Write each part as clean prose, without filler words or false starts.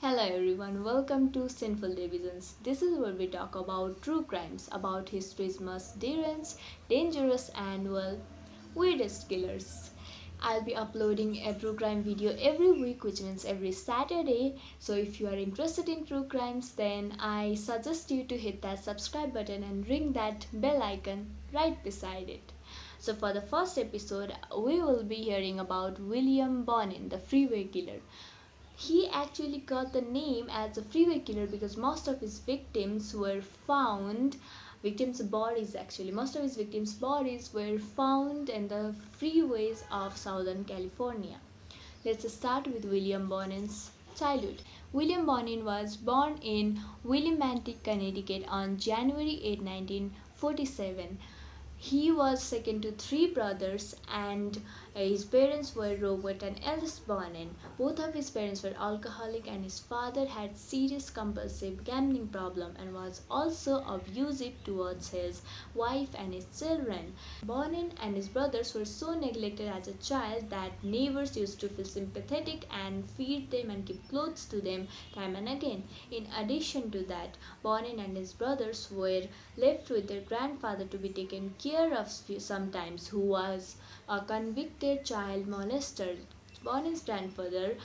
Hello everyone, welcome to Sinful Divisions. This is where we talk about true crimes, about history's most deranged, dangerous and weirdest killers. I'll be uploading a true crime video every week, which means every Saturday. So if you are interested in true crimes, then I suggest you to hit that subscribe button and ring that bell icon right beside it. So for the first episode, we will be hearing about William Bonin, the Freeway killer. He actually got the name as a freeway killer because most of his victims were found most of his victims' bodies were found in the freeways of Southern California. Let's start with William Bonin's childhood. William Bonin was born in Willimantic, Connecticut on January 8, 1947. He was second to three brothers, and his parents were Robert and Alice Bonin. Both of his parents were alcoholic, and his father had serious compulsive gambling problem and was also abusive towards his wife and his children. Bonin and his brothers were so neglected as a child that neighbors used to feel sympathetic and feed them and give clothes to them time and again. In addition to that, Bonin and his brothers were left with their grandfather to be taken care of sometimes, who was a convicted child molester. Bonin's grandfather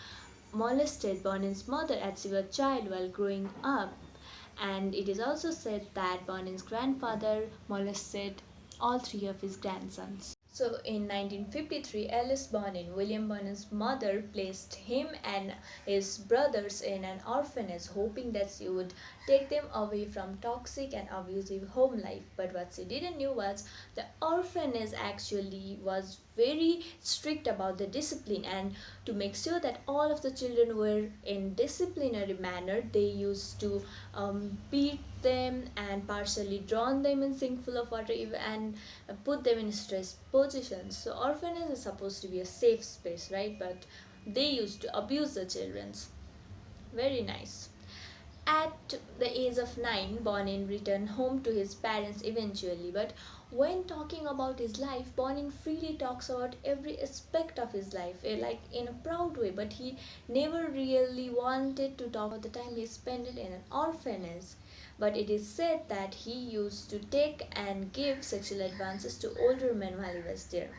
molested Bonin's mother as she was a child while growing up, and it is also said that Bonin's grandfather molested all three of his grandsons. So in 1953, Alice Bonin, William Bonin's mother, placed him and his brothers in an orphanage, hoping that she would take them away from toxic and abusive home life. But what she didn't know was the orphanage actually was very strict about the discipline, and to make sure that all of the children were in disciplinary manner, they used to beat them and partially drown them in sink full of water and put them in stress positions. So orphanage is supposed to be a safe space, right? But they used to abuse the children. Very nice. At the age of 9, Bonin returned home to his parents eventually, but when talking about his life, Bonin freely talks about every aspect of his life, like in a proud way, but he never really wanted to talk about the time he spent it in an orphanage. But it is said that he used to take and give sexual advances to older men while he was there.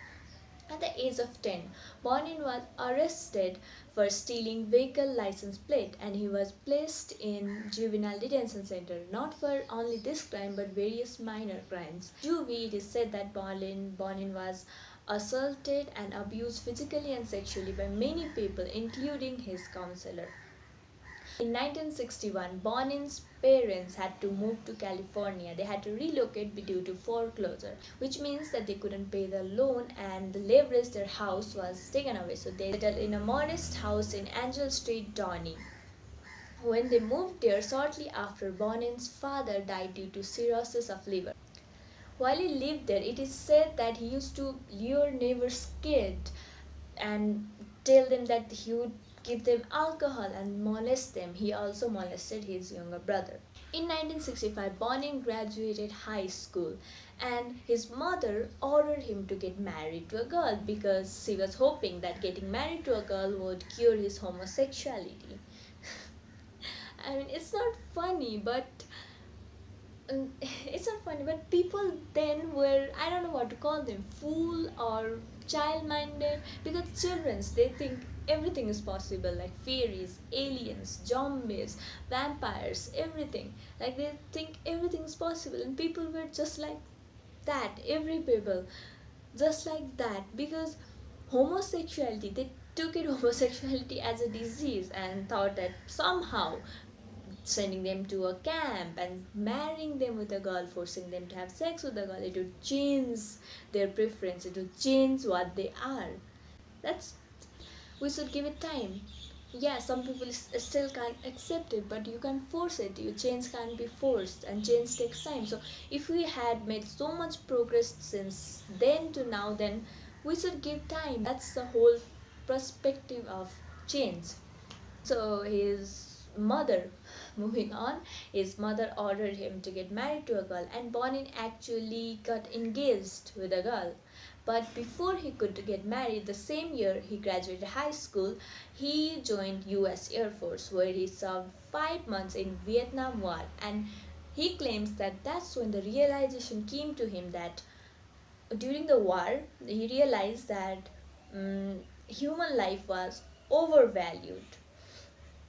At the age of 10, Bonin was arrested for stealing vehicle license plate, and he was placed in juvenile detention center, not for only this crime but various minor crimes. Juvie, it is said that Bonin was assaulted and abused physically and sexually by many people, including his counselor. In 1961, Bonin's parents had to move to California. They had to relocate due to foreclosure, which means that they couldn't pay the loan and the leverage their house was taken away. So they settled in a modest house in Angel Street, Downey. When they moved there, shortly after, Bonin's father died due to cirrhosis of liver. While he lived there, it is said that he used to lure neighbors' kids and tell them that he would give them alcohol and molest them. He also molested his younger brother. In 1965, Bonin graduated high school, and his mother ordered him to get married to a girl because she was hoping that getting married to a girl would cure his homosexuality. I mean, it's not funny, but people then were, I don't know what to call them, fool or child-minded, because childrens, they think everything is possible, like fairies, aliens, zombies, vampires, everything. Like they think everything is possible, and people were just like that, every people just like that, because homosexuality, they took it homosexuality as a disease and thought that somehow sending them to a camp and marrying them with a girl, forcing them to have sex with a girl, it would change their preference, it would change what they are. That's, we should give it time. Yeah, some people still can't accept it, but you can't force it. Your change can't be forced, and change takes time. So if we had made so much progress since then to now, then we should give time. That's the whole perspective of change. So moving on, his mother ordered him to get married to a girl, and Bonin actually got engaged with a girl. But before he could get married, the same year he graduated high school, he joined US Air Force, where he served 5 months in Vietnam War. And he claims that that's when the realization came to him that during the war he realized that human life was overvalued.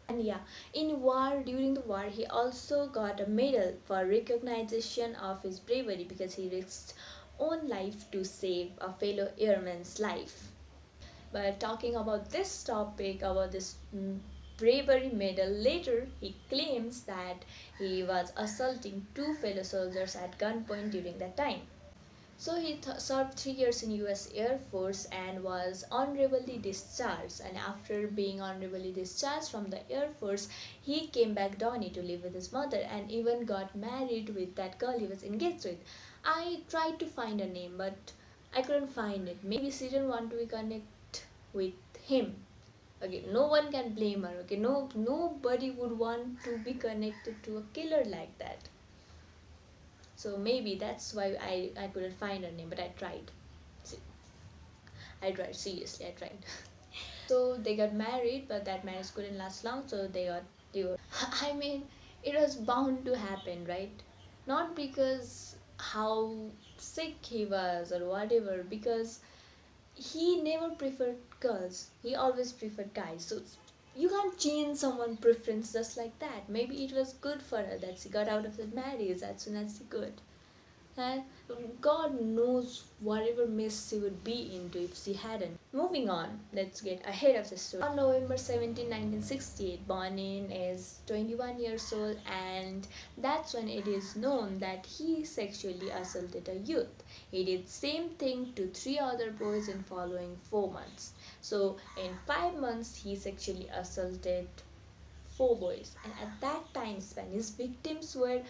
And yeah, during the war, he also got a medal for recognition of his bravery because he risked own life to save a fellow airman's life. But talking about this topic, about this bravery medal, later he claims that he was assaulting two fellow soldiers at gunpoint during that time. So he served 3 years in US Air Force and was honorably discharged. And after being honorably discharged from the Air Force, he came back Donny to live with his mother and even got married with that girl he was engaged with. I tried to find a name, but I couldn't find it. Maybe she didn't want to be connect with him. Okay, no one can blame her. Okay, nobody would want to be connected to a killer like that. So maybe that's why I couldn't find her name, but I tried. I tried, seriously, I tried. So they got married, but that marriage couldn't last long, so they got divorced. I mean, it was bound to happen, right? Not because how sick he was or whatever, because he never preferred girls. He always preferred guys. So you can't change someone's preference just like that. Maybe it was good for her that she got out of the marriage as soon as she could. And God knows whatever mess she would be into if she hadn't. Moving on, let's get ahead of the story. On November 17, 1968, Bonin is 21 years old, and that's when it is known that he sexually assaulted a youth. He did same thing to 3 other boys in following 4 months. So in 5 months, he sexually assaulted 4 boys, and at that time span, his victims were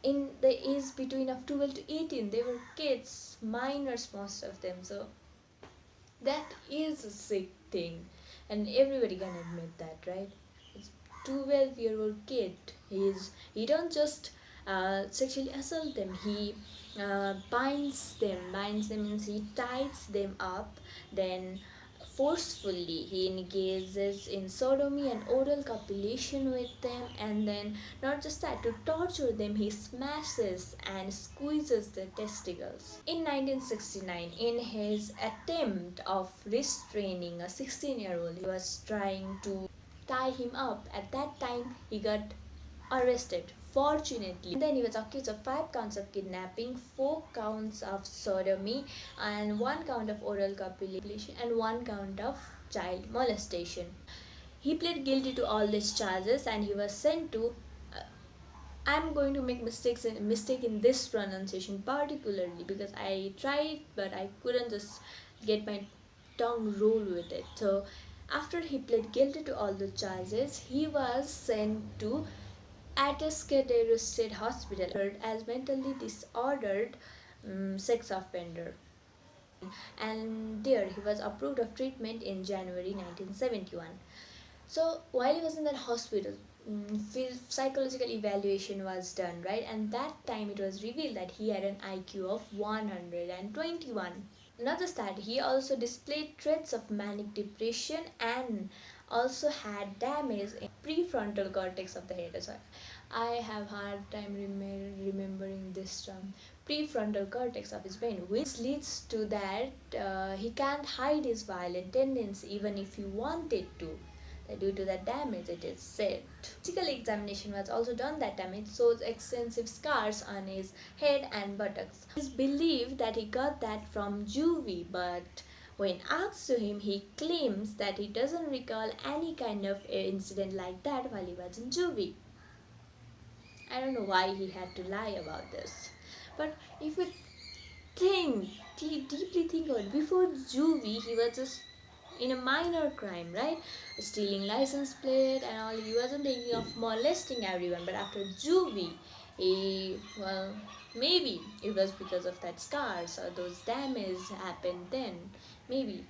in the age between of 12 to 18. They were kids, minors, most of them. So that is a sick thing, and everybody can admit that, right? It's 12-year-old kid. He don't just sexually assault them. He binds them. Binds them means he ties them up, then forcefully he engages in sodomy and oral copulation with them, and then not just that, to torture them he smashes and squeezes their testicles. In 1969, in his attempt of restraining a 16-year-old, he was trying to tie him up. At that time he got arrested, fortunately. And then he was accused of 5 counts of kidnapping, 4 counts of sodomy, and 1 count of oral copulation, and 1 count of child molestation. He pled guilty to all these charges, and he was sent to I'm going to make mistake in this pronunciation particularly because I tried but I couldn't just get my tongue roll with it. So after he pled guilty to all the charges, he was sent to Atascadero State Hospital as mentally disordered sex offender, and there he was approved of treatment in January 1971. So while he was in that hospital, psychological evaluation was done, right? And that time it was revealed that he had an IQ of 121. Not just that, he also displayed traits of manic depression and also had damage in prefrontal cortex of the head. So I have hard time remembering this term. Prefrontal cortex of his brain, which leads to that he can't hide his violent tendency even if he wanted to. Due to that damage, it is said. Physical examination was also done that time. It shows extensive scars on his head and buttocks. It is believed that he got that from juvie, but when asked to him, he claims that he doesn't recall any kind of incident like that while he was in juvie. I don't know why he had to lie about this. But if you deeply think about it, before juvie, he was just in a minor crime, right? Stealing license plate and all. He wasn't thinking of molesting everyone, but after juvie, well, maybe it was because of that scars or those damage happened then. Maybe.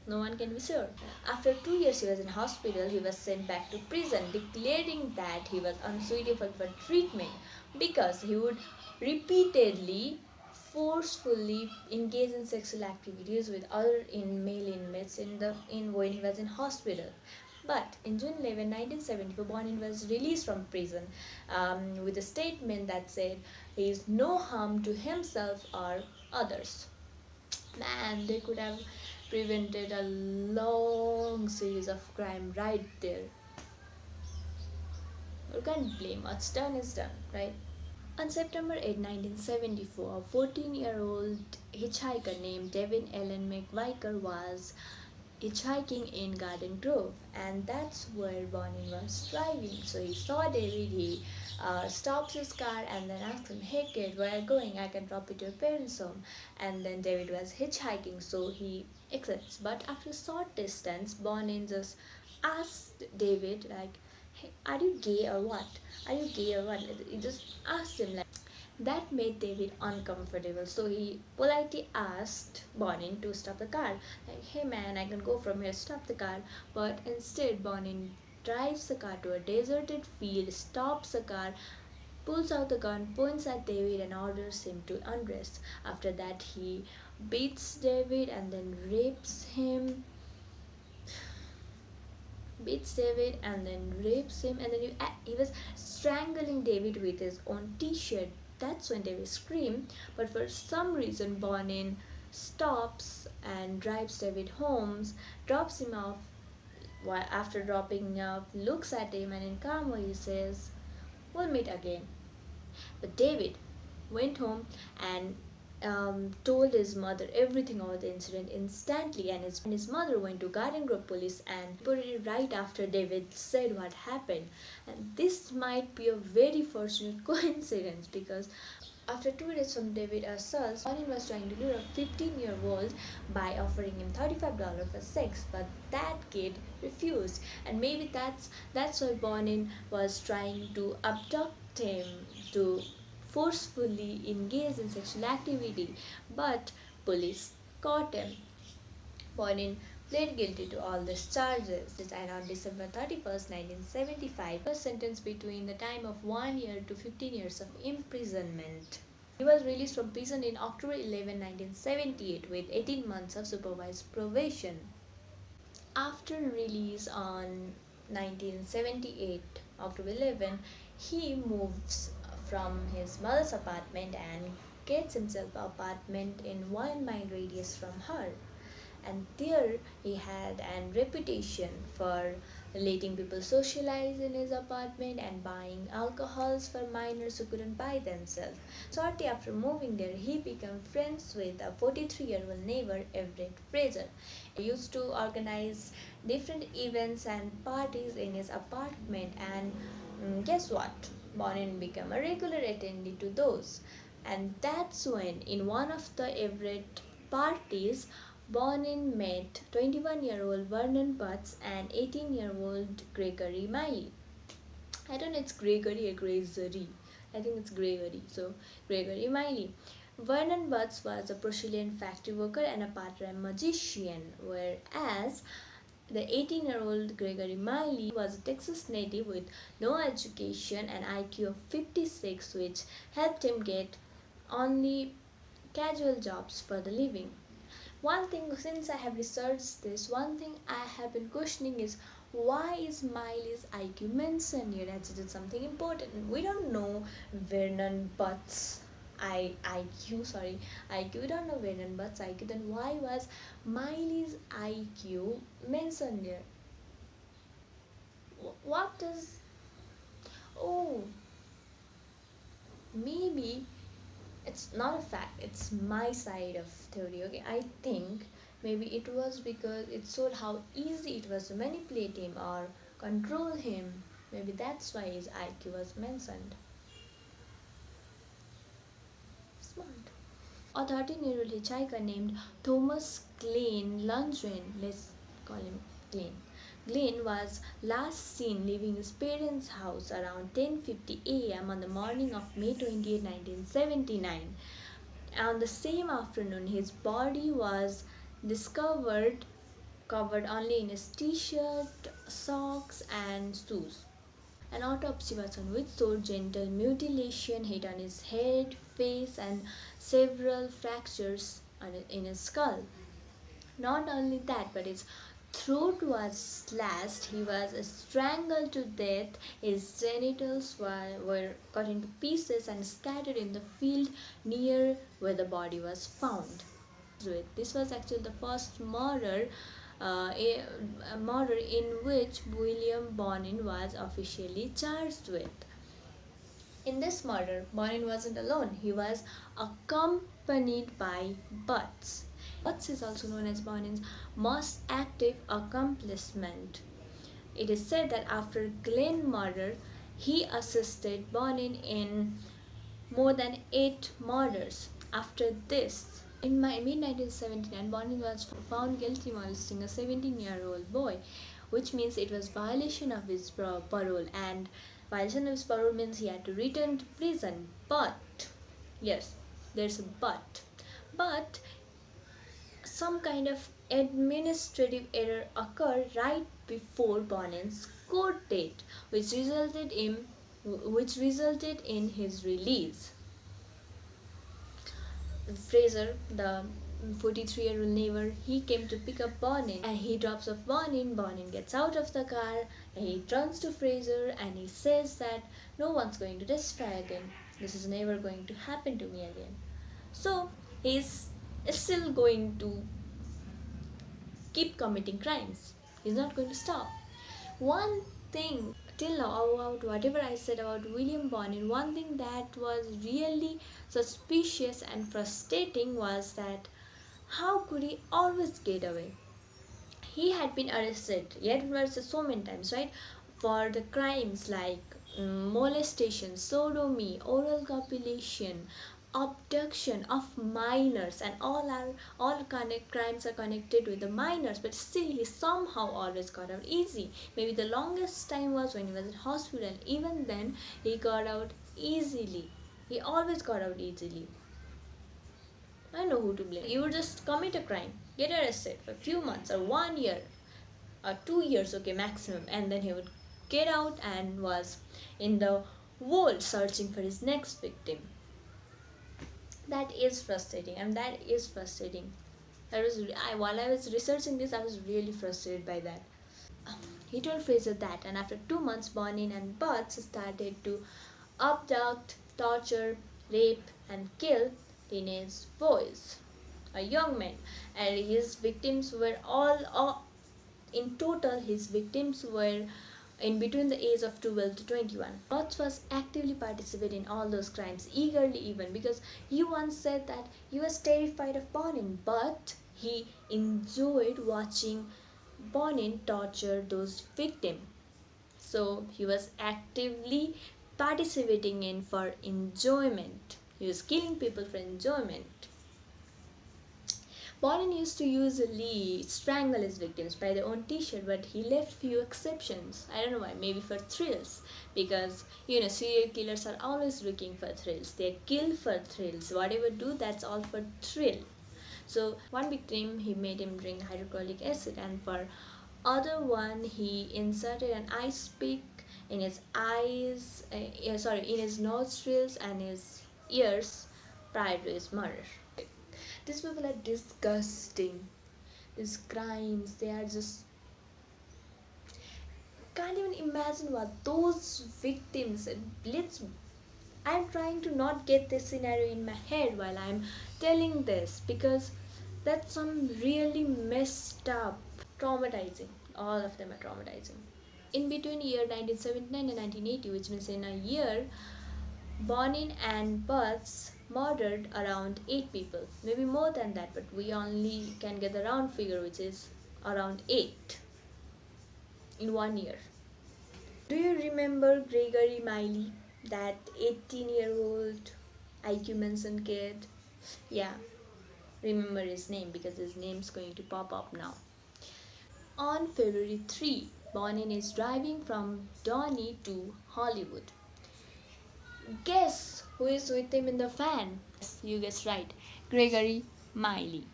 No one can be sure. After 2 years he was in hospital, he was sent back to prison, declaring that he was unsuitable for treatment because he would repeatedly forcefully engaged in sexual activities with other male inmates in when he was in hospital. But in June 11, 1974, Bonin was released from prison with a statement that said he is no harm to himself or others. Man, they could have prevented a long series of crime right there. You can't blame. What's done is done, right? On September 8, 1974, a 14-year-old hitchhiker named Devin Allen McVicker was hitchhiking in Garden Grove, and that's where Bonin was driving. So he saw David, he stops his car and then asks him, "Hey kid, where are you going? I can drop you to your parents' home." And then David was hitchhiking, so he accepts. But after a short distance, Bonin just asked David, like, "Hey, are you gay or what? Are you gay or what?" He just asked him like that made David uncomfortable, so he politely asked Bonin to stop the car. Like, "Hey man, I can go from here, stop the car." But instead, Bonin drives the car to a deserted field, stops the car, pulls out the gun, points at David, and orders him to undress. After that, he beats David and then rapes him, and then he was strangling David with his own t-shirt. That's when David screamed, but for some reason Bonin stops and drives David home, drops him off. While after dropping him off, looks at him and in calm way he says, "We'll meet again." But David went home and told his mother everything about the incident instantly, and his mother went to Garden Grove police and reported it right after David said what happened. And this might be a very fortunate coincidence because after 2 days from David assault, Bonin was trying to lure a 15-year-old by offering him $35 for sex, but that kid refused, and maybe that's why Bonin was trying to abduct him to forcefully engage in sexual activity, but police caught him. Bonin pled guilty to all these charges, and on December 31st, 1975, was sentenced between the time of 1 year to 15 years of imprisonment. He was released from prison in October 11, 1978 with 18 months of supervised probation. After release on 1978, October 11, he moves from his mother's apartment and gets himself an apartment in 1 mile radius from her. And there he had a reputation for letting people socialize in his apartment and buying alcohols for minors who couldn't buy themselves. Shortly after moving there, he became friends with a 43-year-old neighbor, Everett Fraser. He used to organize different events and parties in his apartment, and guess what? Bonin became a regular attendee to those. And that's when, in one of the Everett parties, Bonin met 21-year-old Vernon Butts and 18-year-old Gregory Miley. I don't know, it's Gregory or Gregory. I think it's Gregory. So, Gregory Miley. Vernon Butts was a Brazilian factory worker and a part-time magician, whereas the 18-year-old Gregory Miley was a Texas native with no education and IQ of 56, which helped him get only casual jobs for the living. One thing, since I have researched this, one thing I have been questioning is, why is Miley's IQ mentioned here as it is something important? We don't know Vernon Butts IQ. We don't know Vernon Butts IQ. Then why was Miley's IQ mentioned here? What does? Oh, maybe it's not a fact, it's my side of theory. Okay, I think maybe it was because it showed how easy it was to manipulate him or control him. Maybe that's why his IQ was mentioned. Smart. A 13-year-old hitchhiker named Thomas Glenn Lundgren, let's call him Glenn. Glenn was last seen leaving his parents' house around 10:50 a.m. on the morning of May 28, 1979. On the same afternoon, his body was discovered covered only in his t-shirt, socks, and shoes. An autopsy was done which showed gentle mutilation, hit on his head, face, and several fractures in his skull. Not only that, but his throat was slashed, he was strangled to death, his genitals were cut into pieces and scattered in the field near where the body was found. This was actually the first murder, a murder in which William Bonin was officially charged with. In this murder, Bonin wasn't alone. He was accompanied by Butts. Butts is also known as Bonin's most active accomplishment. It is said that after Glenn murder, he assisted Bonin in more than 8 murders. After this, in mid-1979, Bonin was found guilty molesting a 17-year-old boy, which means it was violation of his parole, and violation of his parole means he had to return to prison. But, yes, there's a but some kind of administrative error occurred right before Bonin's court date, which resulted in his release. Fraser, the 43-year-old neighbor, he came to pick up Bonin and he drops off Bonin. Bonin gets out of the car and he turns to Fraser and he says that no one's going to testify again. This is never going to happen to me again. So he's still going to keep committing crimes. He's not going to stop. One thing till now about whatever I said about William Bonin, one thing that was really suspicious and frustrating was that how could he always get away? He had been arrested, so many times, right? For the crimes like molestation, sodomy, oral copulation, abduction of minors, and all crimes are connected with the minors, but still he somehow always got out easy. Maybe the longest time was when he was in hospital. Even then he got out easily. He always got out easily. I know who to blame. You would just commit a crime, get arrested for a few months or 1 year or 2 years, okay, maximum, and then he would get out and was in the world searching for his next victim. That is frustrating, and that is frustrating. While I was researching this, I was really frustrated by that. He told Fraser that, and after 2 months, Bonin and Butts started to abduct, torture, rape, and kill teenage boys, young men, and his victims were all in total. His victims were in between the age of 12 to 21. Butts was actively participating in all those crimes, eagerly even, because he once said that he was terrified of Bonin, but he enjoyed watching Bonin torture those victims. So he was actively participating in for enjoyment. He was killing people for enjoyment. Bonin used to usually strangle his victims by their own t-shirt, but he left few exceptions. I don't know why, maybe for thrills. Because, serial killers are always looking for thrills. They kill for thrills. Whatever do, that's all for thrill. So one victim, he made him drink hydrochloric acid, and for other one, he inserted an ice pick in his eyes, in his nostrils and his ears prior to his murder. These people are disgusting. These crimes, they are just... Can't even imagine what those victims... I'm trying to not get this scenario in my head while I'm telling this, because that's some really messed up, traumatizing. All of them are traumatizing. In between year 1979 and 1980, which means in a year, Bonin and Butts murdered around 8 people, maybe more than that, but we only can get the round figure, which is around 8 in 1 year. Do you remember Gregory Miley, that 18-year-old IQ mentioned kid? Yeah, remember his name because his name's going to pop up now. On February 3, Bonin is driving from Donny to Hollywood. Guess who is with him in the van? Yes, you guessed right, Gregory Miley.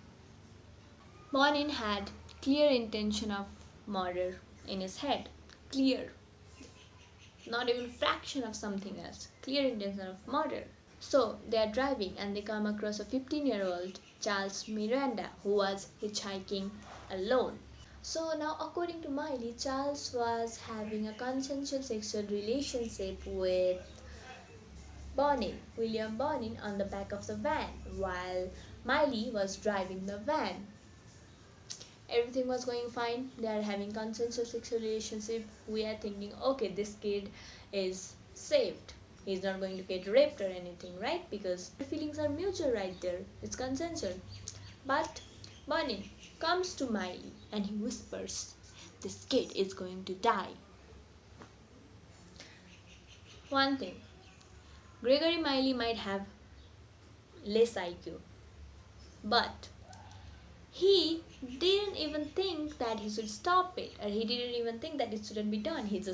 Bonin had clear intention of murder in his head. Clear. not even fraction of something else. Clear intention of murder. So they are driving and they come across a 15-year-old Charles Miranda who was hitchhiking alone. So now according to Miley, Charles was having a consensual sexual relationship with William Bonin on the back of the van while Miley was driving the van. Everything was going fine. They are having consensual sexual relationship. We are thinking, okay, this kid is saved. He's not going to get raped or anything, right? Because the feelings are mutual right there. It's consensual. But Bonin comes to Miley and he whispers, this kid is going to die. One thing, Gregory Miley might have less IQ, but he didn't even think that he should stop it, or he didn't even think that it shouldn't be done. He's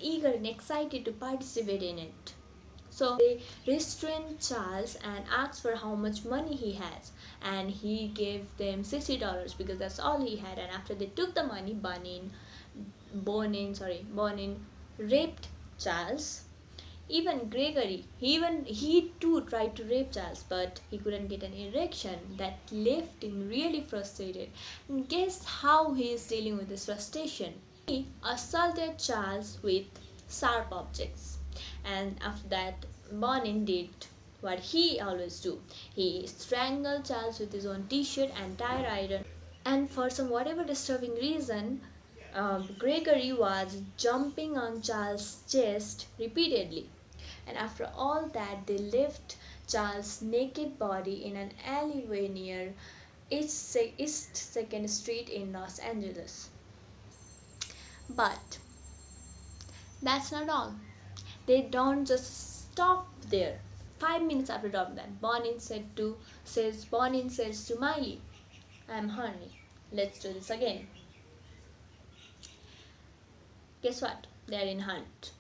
eager and excited to participate in it. So they restrained Charles and asked for how much money he has, and he gave them $60 because that's all he had. And after they took the money, Bonin raped Charles. Even Gregory, he too tried to rape Charles, but he couldn't get an erection. That left him really frustrated. And guess how he is dealing with this frustration? He assaulted Charles with sharp objects. And after that, Bonin did what he always do. He strangled Charles with his own t-shirt and tire iron. And for some whatever disturbing reason, Gregory was jumping on Charles' chest repeatedly. And after all that, they left Charles' naked body in an alleyway near East 2nd Street in Los Angeles. But that's not all. They don't just stop there. 5 minutes after dropping that, Bonin says to Miley, I'm horny. Let's do this again. Guess what? They are in hunt.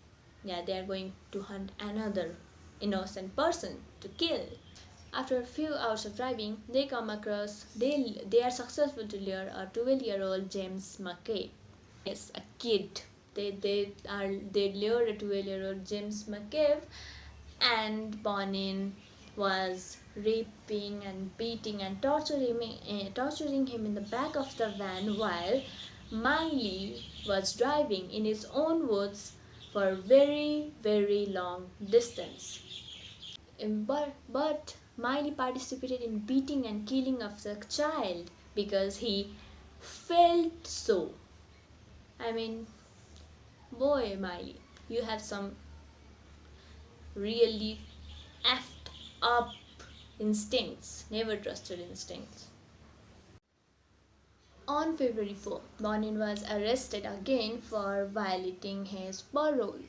Yeah, they are going to hunt another innocent person to kill. After a few hours of driving, they are successful to lure a 12-year-old James McCabe. Yes, a kid. They lured a 12-year-old James McCabe, and Bonin was raping and beating and torturing him in the back of the van while Miley was driving in his own woods for very, very long distance. But Miley participated in beating and killing of the child because he felt so. I mean, boy, Miley, you have some really effed up instincts, never trusted instincts. On February 4, Bonin was arrested again for violating his parole.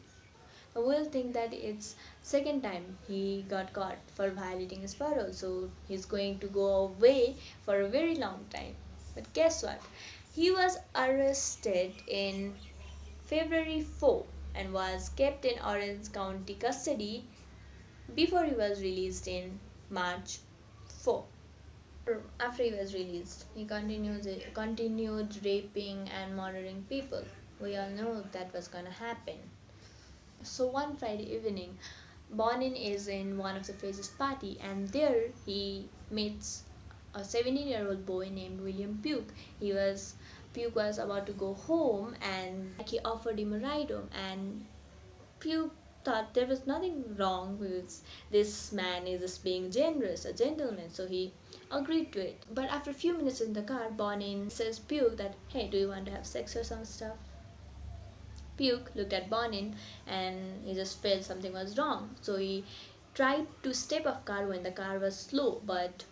We'll think that it's second time he got caught for violating his parole, so he's going to go away for a very long time. But guess what? He was arrested in February 4 and was kept in Orange County custody before he was released in March 4. After he was released, he continued raping and murdering people. We all know that was gonna happen. So one Friday evening, Bonin is in one of the freshest party, and there he meets a 17-year-old boy named William Puke. Puke was about to go home, and he offered him a ride home, and Puke thought there was nothing wrong with this man is just being generous, a gentleman, so he agreed to it. But after a few minutes in the car, Bonin says Puke that, hey, do you want to have sex or some stuff? Puke looked at Bonin and he just felt something was wrong. So he tried to step off car when the car was slow, but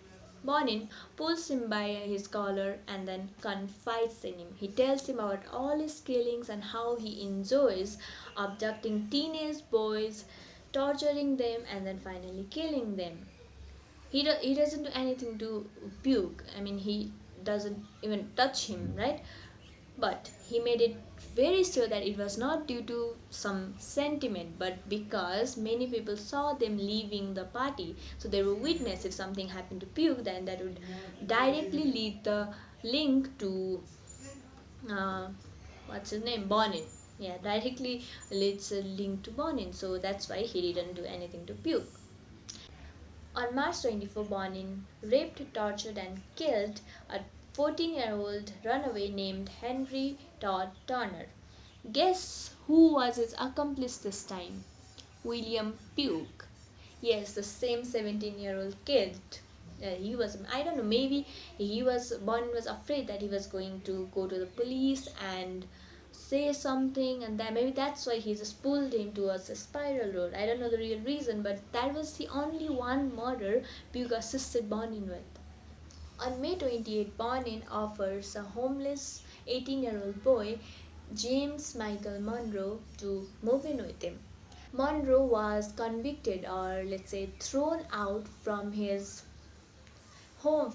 Bonin pulls him by his collar and then confides in him. He tells him about all his killings and how he enjoys abducting teenage boys, torturing them, and then finally killing them. He doesn't do anything to Puke. I mean, he doesn't even touch him, right? But he made it very sure that it was not due to some sentiment, but because many people saw them leaving the party. So they were witness. If something happened to Puke, then that would directly lead the link to what's his name, Bonin. Yeah, directly it's linked to Bonin, so that's why he didn't do anything to puke. On March 24, Bonin raped, tortured, and killed a 14-year-old runaway named Henry Todd Turner. Guess who was his accomplice this time? William Puke. Yes, the same 17-year-old kid. He was, I don't know, maybe Bonin was afraid that he was going to go to the police and say something, and that maybe that's why he just pulled him towards a spiral road. I don't know the real reason, but that was the only one murder Puke assisted Bonin with. On May 28, Bonin offers a homeless 18-year-old boy, James Michael Monroe, to move in with him. Monroe was convicted, or let's say thrown out from his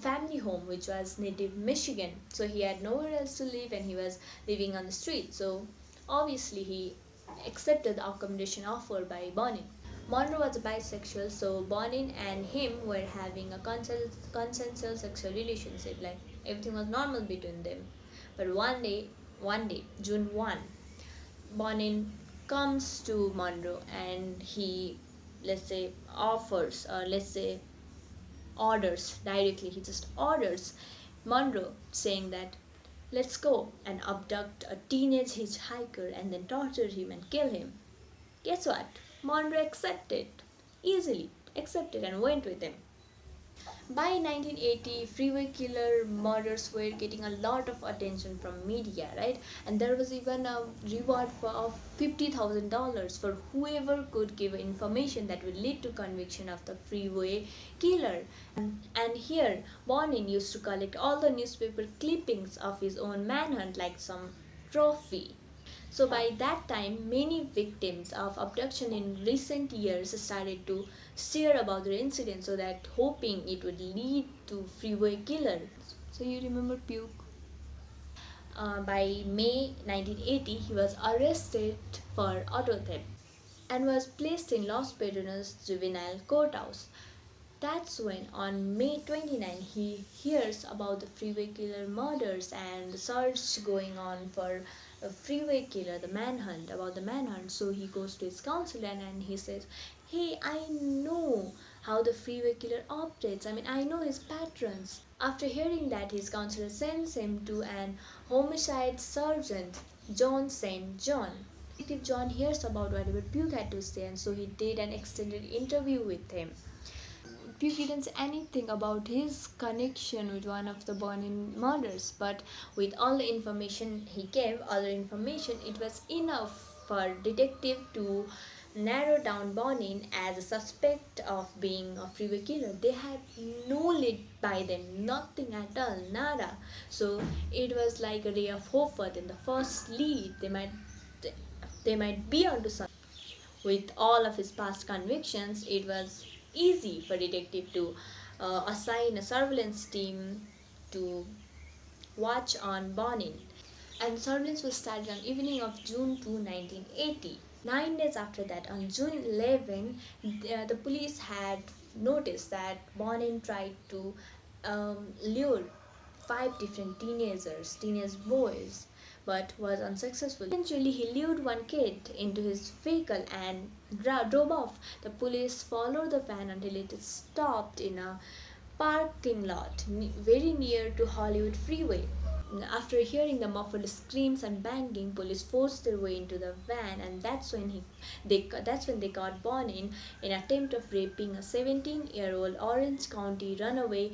family home, which was native Michigan. So he had nowhere else to live and he was living on the street. So obviously he accepted the accommodation offered by Bonin. Monroe was a bisexual, so Bonin and him were having a consensual sexual relationship. Like everything was normal between them. But one day, June 1, Bonin comes to Monroe and he, let's say, offers, or let's say orders directly, he just orders Monroe, saying that let's go and abduct a teenage hitchhiker and then torture him and kill him. Guess what? Monroe accepted, easily accepted, and went with him. By 1980, Freeway killer murders were getting a lot of attention from media, right? And there was even a reward of $50,000 for whoever could give information that would lead to conviction of the Freeway killer. And here, Bonin used to collect all the newspaper clippings of his own manhunt like some trophy. So by that time, many victims of abduction in recent years started to share about their incident, so that hoping it would lead to Freeway killer. So you remember Puke? By May 1980, he was arrested for auto theft and was placed in Los Pedrones Juvenile Courthouse. That's when, on May 29, he hears about the Freeway killer murders and the search going on for a Freeway killer, the manhunt, about the manhunt. So he goes to his counselor and he says, "Hey, I know how the Freeway killer operates. I mean, I know his patterns." After hearing that, his counselor sends him to an homicide sergeant, John St. John. Detective John hears about whatever Puke had to say, and so he did an extended interview with him. Puke didn't say anything about his connection with one of the Bonin murders, but with all the information he gave, other information, it was enough for detective to narrow down Bonin as a suspect of being a Freeway killer. They had no lead by then, nothing at all, nada. So it was like a ray of hope for them. The first lead, they might be onto something. With all of his past convictions, it was easy for detective to assign a surveillance team to watch on Bonin. And surveillance was started on evening of June 2, 1980. 9 days after that, on June 11, the police had noticed that Bonin tried to lure 5 different teenage boys, but was unsuccessful. Eventually, he lured one kid into his vehicle and drove off. The police followed the van until it stopped in a parking lot very near to Hollywood Freeway. After hearing the muffled screams and banging, police forced their way into the van, and that's when they caught Bonin in attempt of raping a 17-year-old Orange County runaway,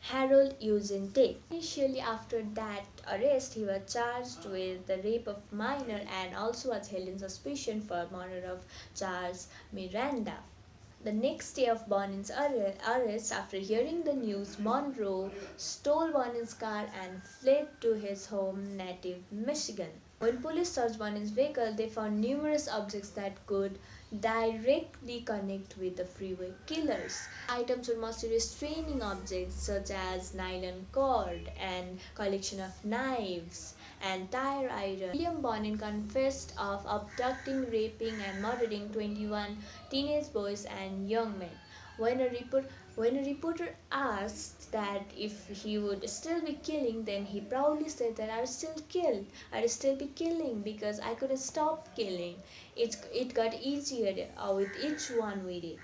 Harold Eugene Tate. Initially, after that arrest, he was charged with the rape of minor and also was held in suspicion for murder of Charles Miranda. The next day of Bonin's arrest, after hearing the news, Monroe stole Bonin's car and fled to his home native Michigan. When police searched Bonin's vehicle, they found numerous objects that could directly connect with the Freeway killers. Items were mostly restraining objects such as nylon cord and collection of knives and tire iron. William Bonin confessed of abducting, raping, and murdering 21 teenage boys and young men. When a When a reporter asked that if he would still be killing, then he proudly said that I'd still be killing because I couldn't stop killing. It got easier with each one we did.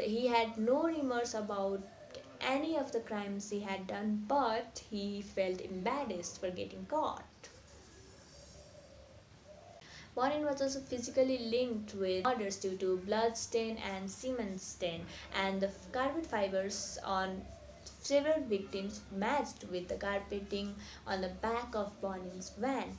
He had no remorse about any of the crimes he had done, but he felt embarrassed for getting caught. Bonin was also physically linked with murders due to blood stain and semen stain, and the carpet fibers on several victims matched with the carpeting on the back of Bonin's van.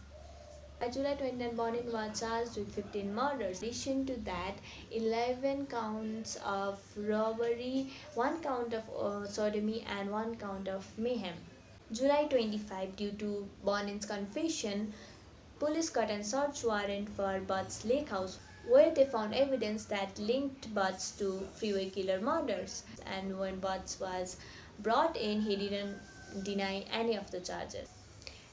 By July 29, Bonin was charged with 15 murders. In addition to that, 11 counts of robbery, 1 count of sodomy, and 1 count of mayhem. July 25, due to Bonin's confession, police got a search warrant for Butt's lake house, where they found evidence that linked Butts to Freeway killer murders. And when Butts was brought in, he didn't deny any of the charges.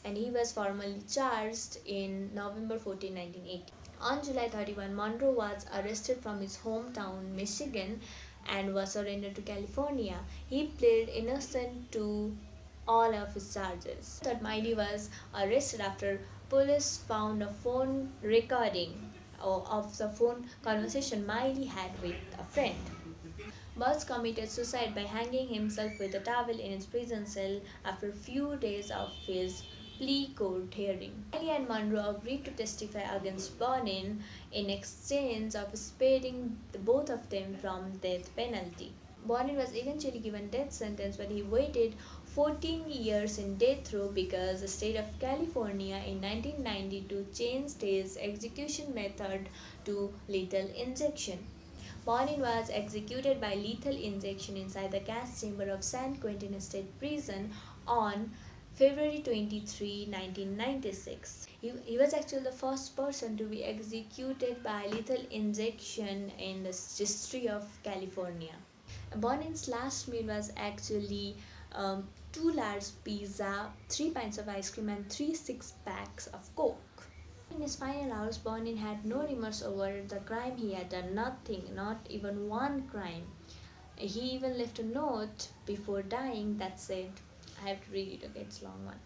And he was formally charged in November 14, 1980. On July 31, Monroe was arrested from his hometown, Michigan, and was surrendered to California. He pleaded innocent to all of his charges. That Miley was arrested after police found a phone recording of the phone conversation Miley had with a friend. Butts committed suicide by hanging himself with a towel in his prison cell after a few days of his plea court hearing. Miley and Monroe agreed to testify against Bonin in exchange of sparing both of them from death penalty. Bonin was eventually given death sentence, but he waited 14 years in death row because the state of California in 1992 changed his execution method to lethal injection. Bonin was executed by lethal injection inside the gas chamber of San Quentin State Prison on February 23, 1996. He was actually the first person to be executed by lethal injection in the history of California. Bonin's last meal was actually 2 large pizza, 3 pints of ice cream, and 3 six-packs of Coke. In his final hours, Bonin had no remorse over the crime he had done. Nothing, not even one crime. He even left a note before dying that said, I have to read it, okay, it's a long one.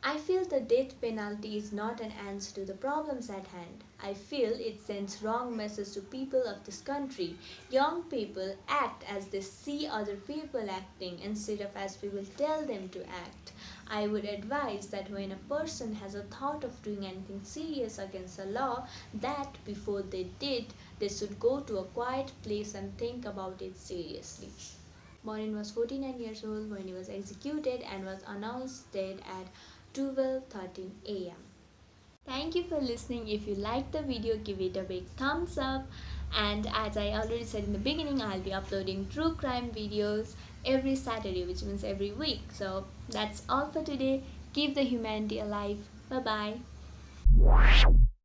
I feel the death penalty is not an answer to the problems at hand. I feel it sends wrong message to people of this country. Young people act as they see other people acting instead of as people tell them to act. I would advise that when a person has a thought of doing anything serious against the law, that before they did, they should go to a quiet place and think about it seriously. Bonin was 49 years old when he was executed and was announced dead at 12:13 a.m. Thank you for listening. If you liked the video, give it a big thumbs up. And as I already said in the beginning, I'll be uploading true crime videos every Saturday, which means every week. So that's all for today. Keep the humanity alive. Bye bye.